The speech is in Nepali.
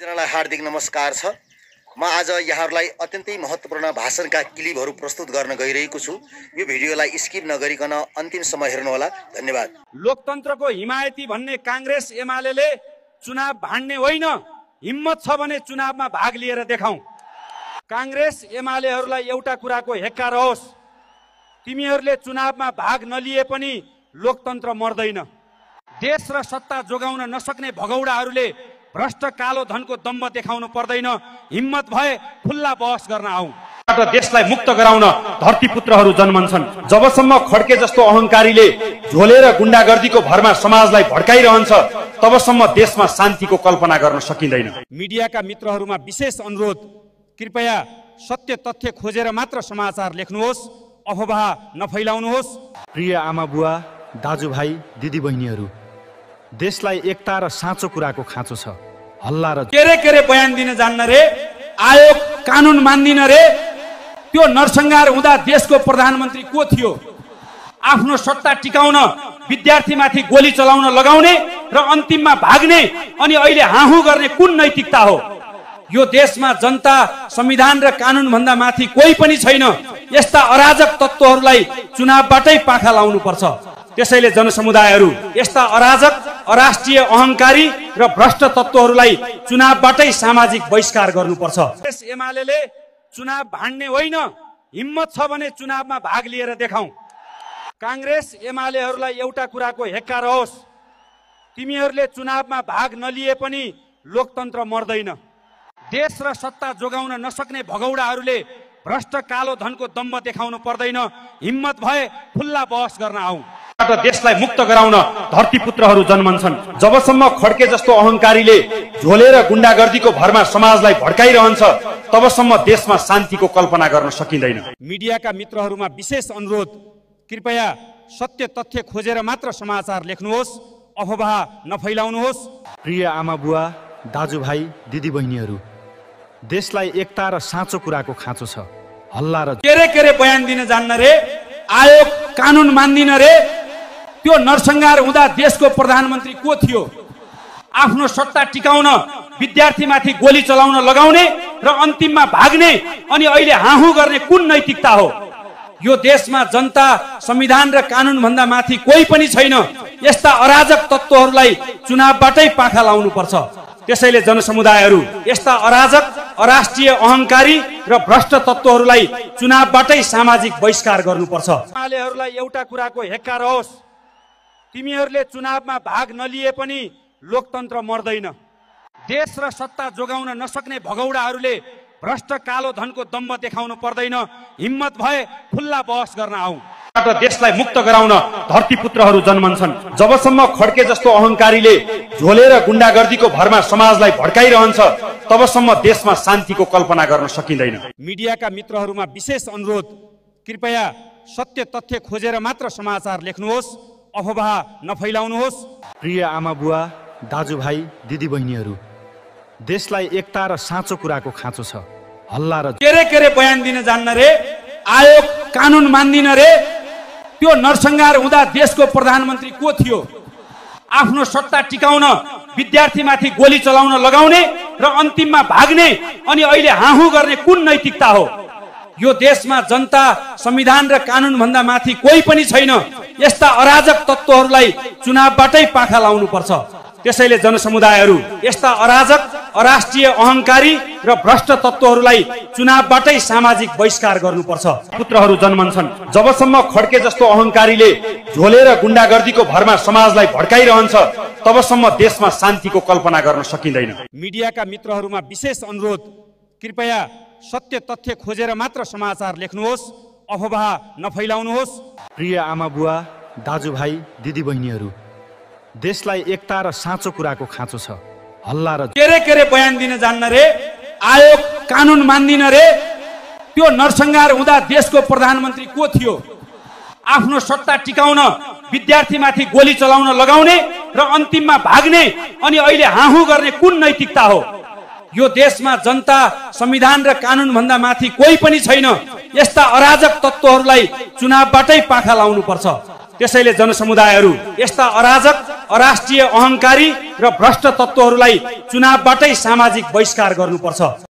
सबैजनालाई हार्दिक नमस्कार छ। म आज यहाँहरूलाई अत्यन्तै महत्त्वपूर्ण भाषणका क्लिपहरू प्रस्तुत गर्न गइरहेको छु। यो भिडियोलाई स्किप नगरिकन अन्तिमसम्म हेर्नुहोला। धन्यवाद। लोकतन्त्रको हिमायती भन्ने कांग्रेस एमालेले चुनाव भाड्ने होइन, हिम्मत छ भने चुनावमा भाग लिएर देखाऊ। कांग्रेस एमालेहरूलाई एउटा कुराको हेक्का रहोस्, तिमीहरूले चुनावमा भाग नलिए पनि लोकतन्त्र मर्दैन। देश र सत्ता जोगाउन नसक्ने भगौडाहरूले भ्रष्ट कालो धनको दम्ब देखाउनु पर्दैन। हिम्मत भए खुल्ला बहस गर्न आऊ। देशलाई मुक्त गराउन धरतीपुत्रहरू जन्मन्छन्। जबसम्म खड्के जस्तो अहंकारीले झोलेर गुण्डागर्दीको भरमा समाजलाई भड्काइरहन्छ, तबसम्म देशमा शान्तिको कल्पना गर्न सकिँदैन। मिडियाका मित्रहरूमा विशेष अनुरोध, कृपया सत्य तथ्य खोजेर मात्र समाचार लेख्नुहोस्, अफवाह नफैलाउनुहोस्। प्रिय आमा बुवा, दाजुभाइ, दिदीबहिनीहरू, देशलाई एकता र साँचो कुराको खाँचो छ। हल्ला र केरे बयान दिन जान्न रे, आयोग कानुन मान्दिन रे। त्यो नरसंहार हुँदा देशको प्रधानमन्त्री को थियो? आफ्नो सत्ता टिकाउन विद्यार्थीमाथि गोली चलाउन लगाउने र अन्तिममा भाग्ने अनि अहिले हाहु गर्ने कुन नैतिकता हो? यो देशमा जनता, संविधान र कानुन भन्दा माथि कोही पनि छैन। यस्ता अराजक तत्त्वहरूलाई चुनावबाटै पाखा लाउनु पर्छ। त्यसैले जनसमुदायहरू यस्ता अराजक, अराष्ट्रिय, अहंकारी र भ्रष्ट तत्त्वहरूलाई चुनावबाटै सामाजिक बहिष्कार गर्नुपर्छ। कांग्रेस एमालेले चुनाव भाड्ने होइन, हिम्मत छ भने चुनावमा भाग लिएर देखाऊ। कांग्रेस एमालेहरूलाई एउटा कुराको हेक्का रहोस्, तिमीहरूले चुनावमा भाग नलिए पनि लोकतन्त्र मर्दैन। देश र सत्ता जोगाउन नसक्ने भगौडाहरूले भ्रष्ट कालो धनको दम्ब देखाउनु पर्दैन। हिम्मत भए खुल्ला बहस गर्न आऊ। देशलाई मुक्त गराउन धरतीपुत्रहरू जन्मन्छन्। जबसम्म खड्के जस्तो अहंकारीले झोलेर गुण्डागर्दीको भरमा समाजलाई भड्काइरहन्छ, तबसम्म देशमा शान्तिको कल्पना गर्न सकिँदैन। मिडियाका मित्रहरूमा विशेष अनुरोध, कृपया सत्य तथ्य खोजेर मात्र समाचार लेख्नुहोस्, अफवाह नफैलाउनुहोस्। प्रिय आमा बुवा, दाजुभाइ, दिदीबहिनीहरू, देशलाई एकता र साँचो कुराको खाँचो छ। हल्ला र केरे बयान दिन जान्न रे, आयोग कानुन मान्दिन रे। त्यो नरसंहार हुँदा देशको प्रधानमन्त्री को थियो? आफ्नो सत्ता टिकाउन विद्यार्थीमाथि गोली चलाउन लगाउने र अन्तिममा भाग्ने अनि अहिले हाहु गर्ने कुन नैतिकता हो? यो देशमा जनता, संविधान र कानुन भन्दा माथि कोही पनि छैन। यस्ता अराजक तत्त्वहरूलाई चुनावबाटै पाखा लाउनु पर्छ। त्यसैले जनसमुदायहरू यस्ता अराजक, अराष्ट्रिय, अहंकारी र भ्रष्ट तत्त्वहरूलाई चुनावबाटै सामाजिक बहिष्कार गर्नुपर्छ। एमालेहरूलाई एउटा कुराको हेक्का रहोस्, तिमीहरूले चुनावमा भाग नलिए पनि लोकतन्त्र मर्दैन। देश र सत्ता जोगाउन नसक्ने भगौडाहरूले भ्रष्ट कालो धनको दम्ब देखाउनु पर्दैन। हिम्मत भए खुल्ला बहस गर्न आऊ। देशलाई मुक्त गराउन धरतीपुत्रहरू जन्मन्छन्। जबसम्म खड्के जस्तो अहंकारीले झोलेर गुण्डागर्दीको भरमा समाजलाई भड्काइरहन्छ, तबसम्म देशमा शान्तिको कल्पना गर्न सकिँदैन। मिडियाका मित्रहरूमा विशेष अनुरोध, कृपया सत्य तथ्य खोजेर मात्र समाचार लेख्नुहोस्, अफवाह नफैलाउनुहोस्। प्रिय आमा बुवा, दाजुभाइ, दिदीबहिनीहरू, देशलाई एकता र साँचो कुराको खाँचो छ। हल्ला र केरे बयान दिन जान्न रे, आयोग कानुन मान्दिन रे। त्यो नरसंहार हुँदा देशको प्रधानमन्त्री को थियो? आफ्नो सत्ता टिकाउन विद्यार्थीमाथि गोली चलाउन लगाउने र अन्तिममा भाग्ने अनि अहिले हाहु गर्ने कुन नैतिकता हो? यो देशमा जनता, संविधान र कानुन भन्दा माथि कोही पनि छैन। यस्ता अराजक तत्त्वहरूलाई चुनावबाटै पाखा लाउनु पर्छ। त्यसैले जनसमुदायहरू यस्ता अराजक, अराष्ट्रिय, अहंकारी र भ्रष्ट तत्त्वहरूलाई चुनावबाटै सामाजिक बहिष्कार गर्नुपर्छ। पुत्रहरू जन्मन्छन्। जबसम्म खड्के जस्तो अहंकारीले झोलेर गुण्डागर्दीको भरमा समाजलाई भड्काइरहन्छ, तबसम्म देशमा शान्तिको कल्पना गर्न सकिँदैन। मिडियाका मित्रहरूमा विशेष अनुरोध, कृपया सत्य तथ्य खोजेर मात्र समाचार लेख्नुहोस्, अफवाह नफैलाउनुहोस्। प्रिय आमा बुवा, दाजुभाइ, दिदीबहिनीहरू, देशलाई एकता र साँचो कुराको खाँचो छ। हल्ला र केरे बयान दिन जान्न रे, आयोग कानुन मान्दिन रे। त्यो नरसंहार हुँदा देशको प्रधानमन्त्री को थियो? आफ्नो सत्ता टिकाउन विद्यार्थीमाथि गोली चलाउन लगाउने र अन्तिममा भाग्ने अनि अहिले हाहु गर्ने कुन नैतिकता हो? यो देशमा जनता, संविधान र कानुन भन्दा माथि कोही पनि छैन। यस्ता अराजक तत्त्वहरूलाई चुनावबाटै पाखा लाउनु पर्छ। त्यसैले जनसमुदायहरू यस्ता अराजक, अराष्ट्रिय अहंकारी र भ्रष्ट तत्त्वहरूलाई चुनावबाटै सामाजिक बहिष्कार गर्नुपर्छ।